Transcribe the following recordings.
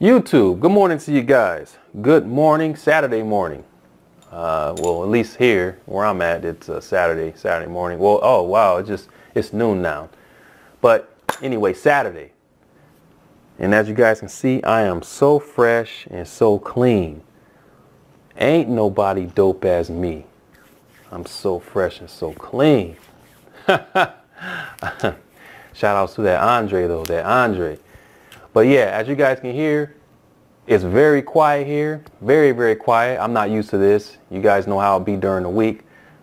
YouTube, good morning to you guys. Good morning, Saturday morning. Well, at least here where I'm at, it's Saturday morning. Well, oh wow, it's noon now. But anyway, Saturday. And as you guys can see, I am so fresh and so clean. Ain't nobody dope as me. I'm so fresh and so clean. Shout outs to that Andre though, that Andre. But yeah, as you guys can hear, it's very quiet here. Very, very quiet. I'm not used to this. You guys know how it be during the week.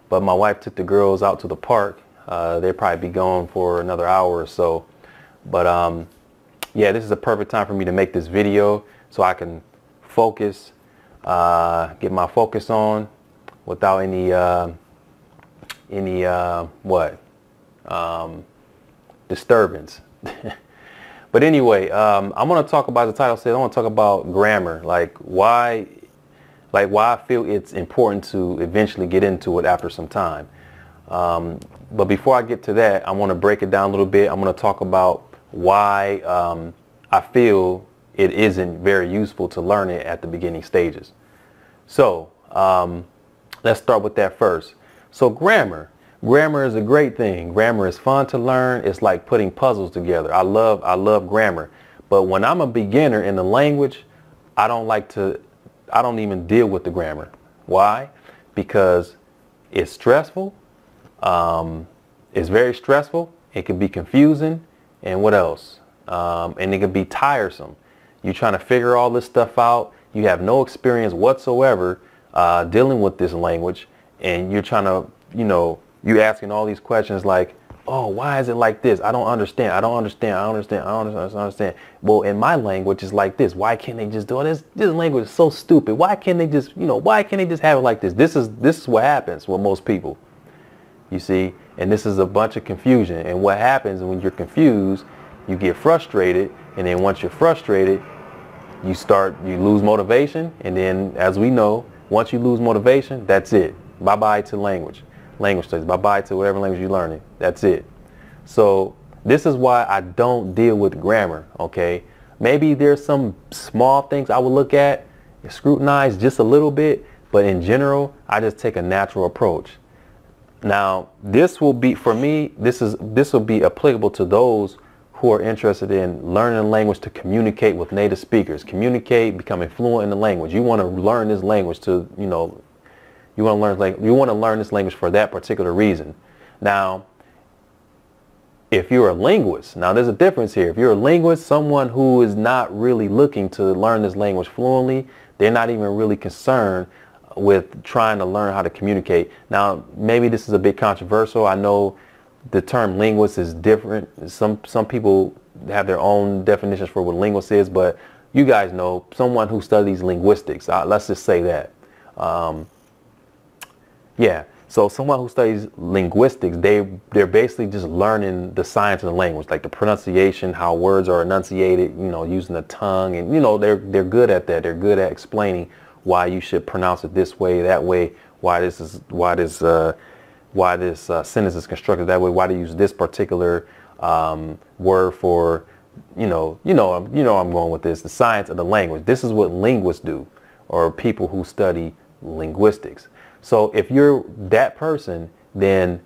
But my wife took the girls out to the park. They'll probably be gone for another hour or so. But yeah, this is a perfect time for me to make this video so I can focus, get my focus on without any disturbance. But anyway, I'm going to talk about, the title says, I want to talk about grammar, like why I feel it's important to eventually get into it after some time. But before I get to that, I want to break it down a little bit. I'm going to talk about why I feel it isn't very useful to learn it at the beginning stages. So let's start with that first. So grammar is a great thing. Grammar is fun to learn. It's like putting puzzles together. I love grammar. But when I'm a beginner in the language, I don't even deal with the grammar. Why? Because it's stressful. It's very stressful. It can be confusing. And what else? And it can be tiresome. You're trying to figure all this stuff out. You have no experience whatsoever dealing with this language. And you're trying to, you're asking all these questions like, oh, why is it like this? I don't understand. I don't understand. Well, in my language, it's like this. Why can't they just do this? This language is so stupid. Why can't they just, why can't they just have it like this? This is what happens with most people, you see, and this is a bunch of confusion. And what happens when you're confused, you get frustrated. And then once you're frustrated, you lose motivation. And then, as we know, once you lose motivation, that's it. Bye-bye to language studies. Bye-bye to whatever language you're learning. That's it. So this is why I don't deal with grammar, okay? Maybe there's some small things I would look at and scrutinize just a little bit, but in general, I just take a natural approach. Now, this will be, for me, this will be applicable to those who are interested in learning a language to communicate with native speakers, becoming fluent in the language. You want to learn this language to, you want to learn this language for that particular reason. Now, if you're a linguist, now there's a difference here. If you're a linguist, someone who is not really looking to learn this language fluently, they're not even really concerned with trying to learn how to communicate. Now, maybe this is a bit controversial. I know the term linguist is different. Some people have their own definitions for what linguist is, but you guys know, someone who studies linguistics. Let's just say that. Yeah, so someone who studies linguistics, they're basically just learning the science of the language, like the pronunciation, how words are enunciated, using the tongue, and they're good at that. They're good at explaining why you should pronounce it this way, that way, why this sentence is constructed that way, why to use this particular word for, I'm going with this, the science of the language. This is what linguists do, or people who study linguistics. So if you're that person, then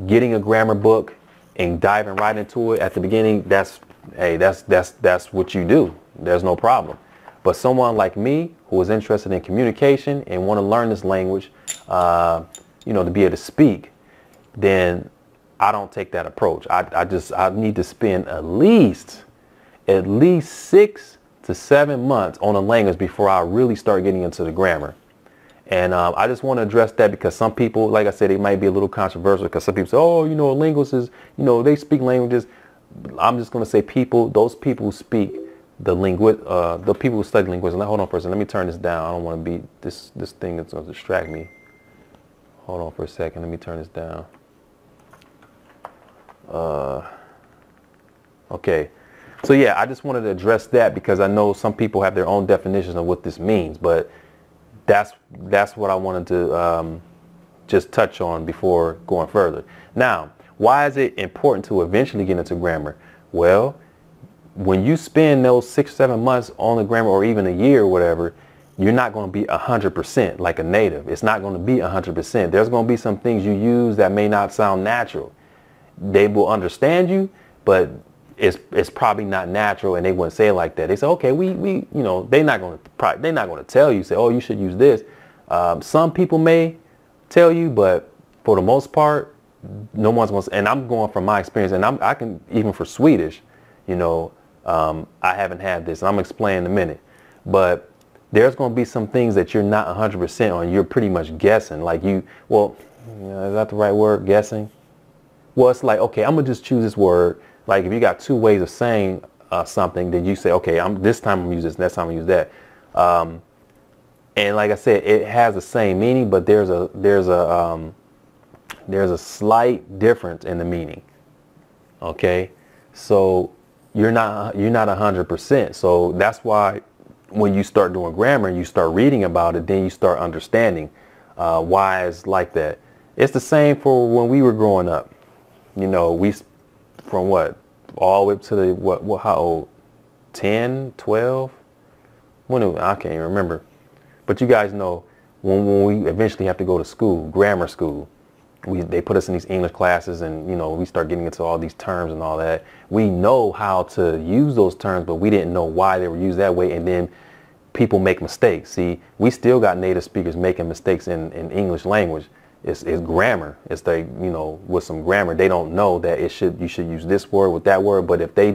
getting a grammar book and diving right into it at the beginning, that's what you do. There's no problem. But someone like me who is interested in communication and want to learn this language, to be able to speak, then I don't take that approach. I need to spend at least 6 to 7 months on a language before I really start getting into the grammar. And I just want to address that because some people, like I said, it might be a little controversial because some people say, oh, a linguist is, they speak languages. I'm just going to say those people who speak the people who study linguistics. Hold on for a second. Let me turn this down. I don't want to be this thing that's going to distract me. Hold on for a second. Let me turn this down. Okay. So yeah, I just wanted to address that because I know some people have their own definitions of what this means, but that's what I wanted to just touch on before going further. Now, why is it important to eventually get into grammar? Well, when you spend those 6-7 months on the grammar, or even a year or whatever, you're not going to be 100% like a native. It's not going to be 100%. There's going to be some things you use that may not sound natural. They will understand you, but it's probably not natural, and they wouldn't say it like that. They say, okay, we you know, they're not going to tell you, say, oh, you should use this. Some people may tell you, but for the most part, no one's going to. And I'm going from my experience, and I can, even for Swedish, you know, I haven't had this, and I'm explaining in a minute, but there's going to be some things that you're not 100% on. You're pretty much guessing, like well, you know, is that the right word, guessing? Well, it's like, okay, I'm going to just choose this word. Like if you got two ways of saying something, then you say, okay, this time I'm going to use this, next time I'm going to use that. And like I said, it has the same meaning, but there's a slight difference in the meaning. Okay, so you're not 100%. So that's why when you start doing grammar and you start reading about it, then you start understanding why it's like that. It's the same for when we were growing up. You know, from what, all the way up to the how old? 10, 12? I can't even remember. But you guys know when we eventually have to go to school, grammar school, they put us in these English classes, and you know, we start getting into all these terms and all that. We know how to use those terms, but we didn't know why they were used that way. And then people make mistakes. See, we still got native speakers making mistakes in English language. It's grammar. It's like, you know, with some grammar, they don't know that you should use this word with that word. But if they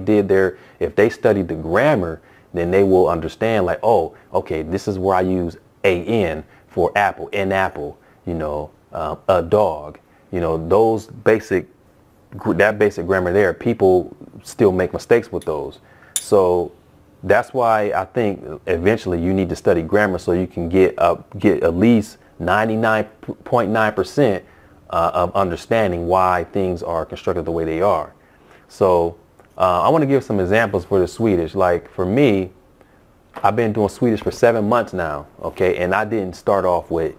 studied the grammar, then they will understand, like, oh, okay, this is where I use an for apple, an apple, you know, a dog, you know, that basic grammar there, people still make mistakes with those. So that's why I think eventually you need to study grammar, so you can get at least 99.9% of understanding why things are constructed the way they are. So I want to give some examples for the Swedish. Like for me, I've been doing Swedish for 7 months now, okay, and I didn't start off with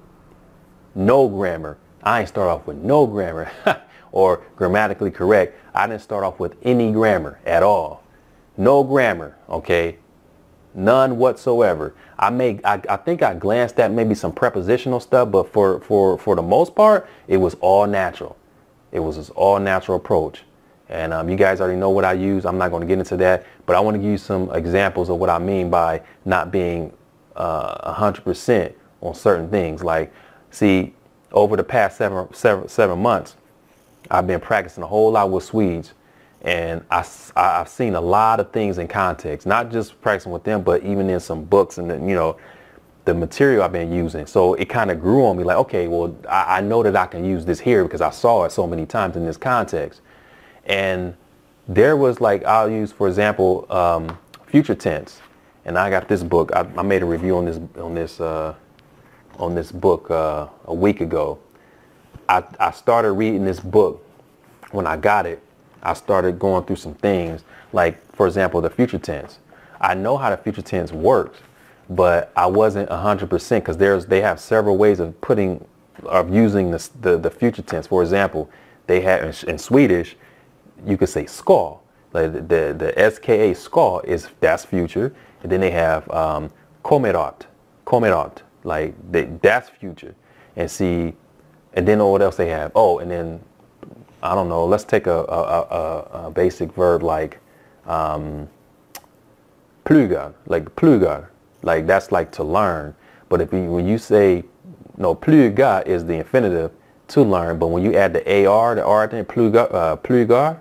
no grammar. I ain't start off with no grammar or grammatically correct. I didn't start off with any grammar at all. No grammar, okay? None whatsoever. I think I glanced at maybe some prepositional stuff, but for the most part, it was all natural. It was this all natural approach. And you guys already know what I use. I'm not going to get into that, but I want to give you some examples of what I mean by not being 100% on certain things. Like, see, over the past seven months, I've been practicing a whole lot with Swedes. And I've seen a lot of things in context, not just practicing with them, but even in some books and you know, the material I've been using. So it kind of grew on me, like, okay, well, I know that I can use this here because I saw it so many times in this context. And there was, like, I'll use, for example, future tense. And I got this book. I made a review on this book a week ago. I started reading this book when I got it. I started going through some things, like, for example, the future tense. I know how the future tense works, but I wasn't 100% because they have several ways of using the future tense. For example, they have in Swedish, you could say ska. Like the ska, ska that's future, and then they have kommer like that's future, and see, and then what else they have? Oh, and then, I don't know, let's take a basic verb like plugga, like that's like to learn. But when you say, no, plugga is the infinitive, to learn, but when you add the AR, the R, then pluggar,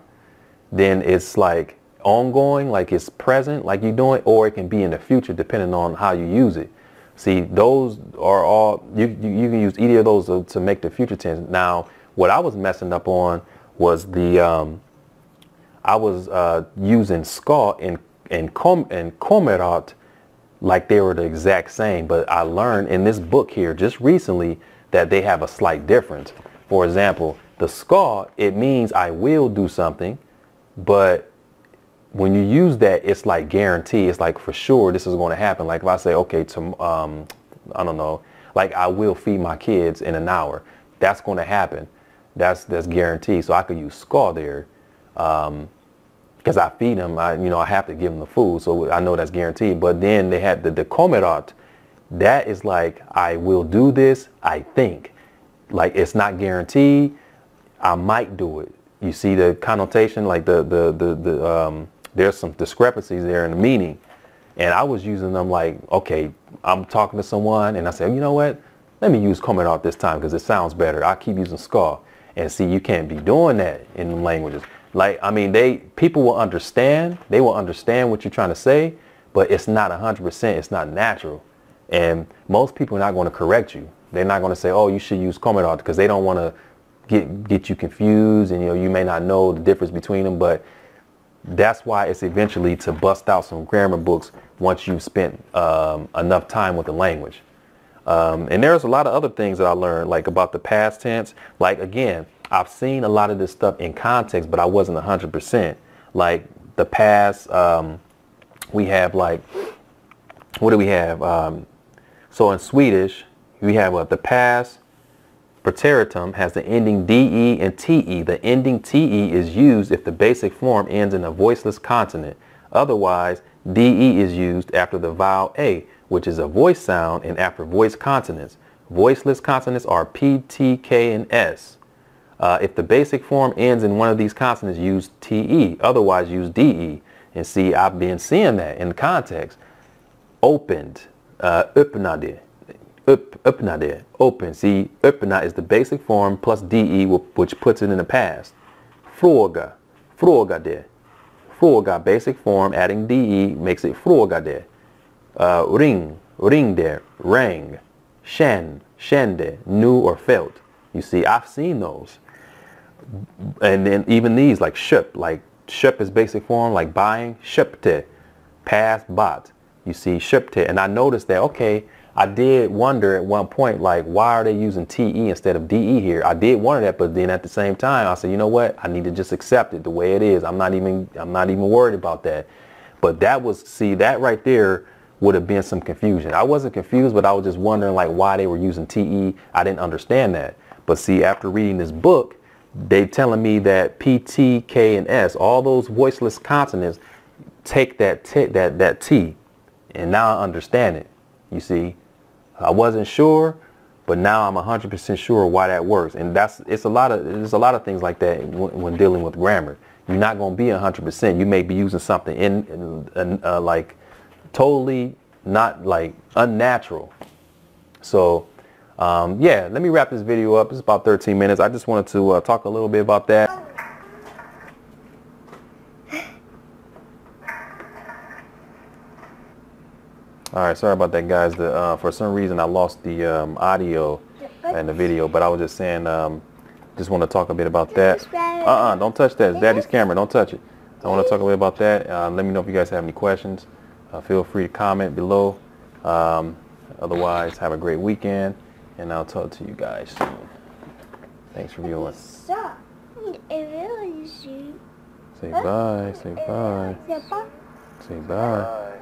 then it's like ongoing, like it's present, like you're doing, or it can be in the future depending on how you use it. See, those are all, you can use either of those to make the future tense. Now, what I was messing up on was I was using ska and kommerat like they were the exact same, but I learned in this book here just recently that they have a slight difference. For example, the ska, it means I will do something, but when you use that, it's like guarantee. It's like for sure this is going to happen. Like if I say, okay, I don't know, like I will feed my kids in an hour, that's going to happen. That's guaranteed. So I could use ska there. because I feed them. I have to give them the food, so I know that's guaranteed. But then they had the komerat. That is like, I will do this, I think. Like, it's not guaranteed. I might do it. You see the connotation, like there's some discrepancies there in the meaning. And I was using them like, okay, I'm talking to someone and I said, you know what? Let me use komerat this time because it sounds better. I keep using ska. And see, you can't be doing that in the languages. Like, I mean, people will understand. They will understand what you're trying to say, but it's not 100%. It's not natural. And most people are not going to correct you. They're not going to say, oh, you should use komerat, because they don't want to get you confused, and you may not know the difference between them. But that's why it's eventually to bust out some grammar books once you've spent enough time with the language. And there's a lot of other things that I learned, like about the past tense. Like, again, I've seen a lot of this stuff in context, but I wasn't 100%. Like the past, we have like, what do we have? So in Swedish, we have the past preteritum has the ending DE and TE. The ending TE is used if the basic form ends in a voiceless consonant. Otherwise, DE is used after the vowel A, which is a voice sound, and after voice consonants. Voiceless consonants are P, T, K, and S. If the basic form ends in one of these consonants, use TE. Otherwise, use DE. And see, I've been seeing that in the context. Opened, öppnade, öppnade, open. See, öppna is the basic form plus DE, which puts it in the past. Fråga, frågade. Fråga, basic form, adding DE makes it frågade. Ring, ringde, rang. Känn, kände, knew or felt. You see, I've seen those. And then even these, like köp is basic form, like buying. Köpte, past, bought. You see, köpte. And I noticed that, okay, I did wonder at one point, like, why are they using TE instead of DE here? I did wonder that, but then at the same time, I said, you know what? I need to just accept it the way it is. I'm not even worried about that. But that was, see, that right there would have been some confusion. I wasn't confused, but I was just wondering, like, why they were using TE. I didn't understand that. But see, after reading this book, they telling me that P, T, K, and S, all those voiceless consonants, take that T, and now I understand it. You see, I wasn't sure, but now I'm 100% sure why that works. And there's a lot of things like that when dealing with grammar. You're not going to be 100%. You may be using something like totally not like unnatural. So yeah, let me wrap this video up. It's about 13 minutes. I just wanted to talk a little bit about that. All right, sorry about that, guys. For some reason, I lost the audio in the video, but I was just saying, just want to talk a bit about that. Don't touch that. It's Daddy's camera. Don't touch it. I want to talk a bit about that. Let me know if you guys have any questions. Feel free to comment below. Otherwise, have a great weekend, and I'll talk to you guys soon. Thanks for viewing. Say bye. Say bye. Say bye.